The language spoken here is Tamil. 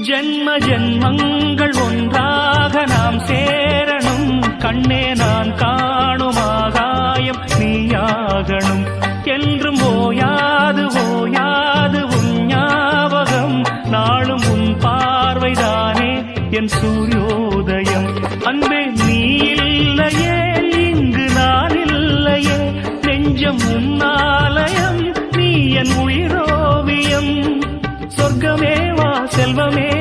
ஜென்ம ஜென்மங்கள் ஒன்றாக நாம் சேரணும். கண்ணே நான் காணும் ஆகாயம் நீயாகணும். என்றும் ஓயாது ஓயாது உன் ஞாபகம். நாளும் உன் பார்வைதானே என் சூரியோதயம். அன்பே நீ இல்லையே இங்கு நான் இல்லையே. நெஞ்சம் உன்னாலயம் நீ என் உயிரோவியம். சொர்க்கமே வா செல்வமே